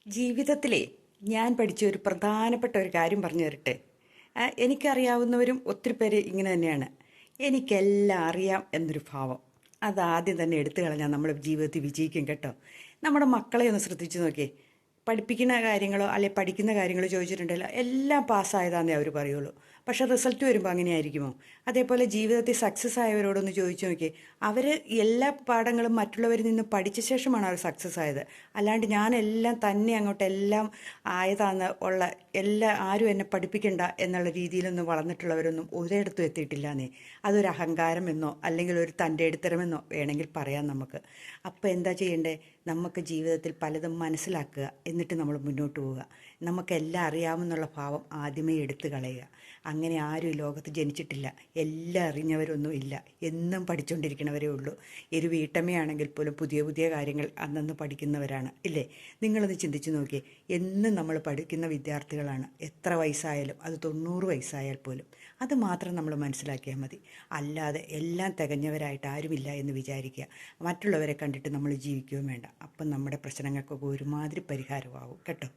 ജീവിതത്തിലെ ഞാൻ പഠിച്ച ഒരു പ്രധാനപ്പെട്ട ഒരു കാര്യം പറഞ്ഞു തരട്ടെ. എനിക്കറിയാവുന്നവരും ഒത്തിരി പേര് ഇങ്ങനെ തന്നെയാണ്. എനിക്കെല്ലാം അറിയാം എന്നൊരു ഭാവം അതാദ്യം തന്നെ എടുത്തു കളഞ്ഞാൽ നമ്മൾ ജീവിതത്തിൽ വിജയിക്കും കേട്ടോ. നമ്മുടെ മക്കളെ ഒന്ന് ശ്രദ്ധിച്ചു നോക്കിയേ. പഠിപ്പിക്കുന്ന കാര്യങ്ങളോ അല്ലെ പഠിക്കുന്ന കാര്യങ്ങളോ ചോദിച്ചിട്ടുണ്ടല്ലോ, എല്ലാം പാസ്സായതാന്നേ അവർ പറയുള്ളൂ. പക്ഷെ റിസൾട്ട് വരുമ്പോൾ അങ്ങനെ ആയിരിക്കുമോ? അതേപോലെ ജീവിതത്തിൽ സക്സസ് ആയവരോടൊന്ന് ചോദിച്ചു നോക്കിയേ. അവർ എല്ലാ പാഠങ്ങളും മറ്റുള്ളവരിൽ നിന്ന് പഠിച്ച ശേഷമാണ് അവർ സക്സസ് ആയത്. അല്ലാണ്ട് ഞാനെല്ലാം തന്നെ അങ്ങോട്ട് എല്ലാം ആയതാന്ന് ഉള്ള ആരും എന്നെ പഠിപ്പിക്കണ്ട എന്നുള്ള രീതിയിലൊന്നും വളർന്നിട്ടുള്ളവരൊന്നും ഒരിടത്തും എത്തിയിട്ടില്ലാന്നേ. അതൊരു അഹങ്കാരമെന്നോ അല്ലെങ്കിൽ ഒരു തൻ്റെ എടുത്തരമെന്നോ വേണമെങ്കിൽ പറയാം നമുക്ക്. അപ്പോൾ എന്താ ചെയ്യേണ്ടേ? നമുക്ക് ജീവിതത്തിൽ പലതും മനസ്സിലാക്കുക, എന്നിട്ട് നമ്മൾ മുന്നോട്ട് പോവുക. നമുക്കെല്ലാം അറിയാമെന്നുള്ള ഭാവം ആദ്യമേ എടുത്തു കളയുക. അങ്ങനെ ആരും ഈ ലോകത്ത് ജനിച്ചിട്ടില്ല. എല്ലാം അറിഞ്ഞവരൊന്നും ഇല്ല. എന്നും പഠിച്ചുകൊണ്ടിരിക്കണവരേ ഉള്ളൂ. ഒരു വീട്ടമ്മയാണെങ്കിൽ പോലും പുതിയ പുതിയ കാര്യങ്ങൾ അന്നന്ന് പഠിക്കുന്നവരാണ് ഇല്ലേ? നിങ്ങളൊന്ന് ചിന്തിച്ചു നോക്കിയേ. എന്നും നമ്മൾ പഠിക്കുന്ന വിദ്യാർത്ഥികളാണ്. എത്ര വയസ്സായാലും, അത് 90 വയസ്സായാൽ പോലും. അത് മാത്രം നമ്മൾ മനസ്സിലാക്കിയാൽ മതി. അല്ലാതെ എല്ലാം തികഞ്ഞവരായിട്ട് ആരുമില്ല എന്ന് വിചാരിക്കുക. മറ്റുള്ളവരെ കണ്ടിട്ട് നമ്മൾ ജീവിക്കുകയും വേണ്ട. അപ്പം നമ്മുടെ പ്രശ്നങ്ങൾക്കൊക്കെ ഒരുമാതിരി പരിഹാരമാവും കേട്ടോ.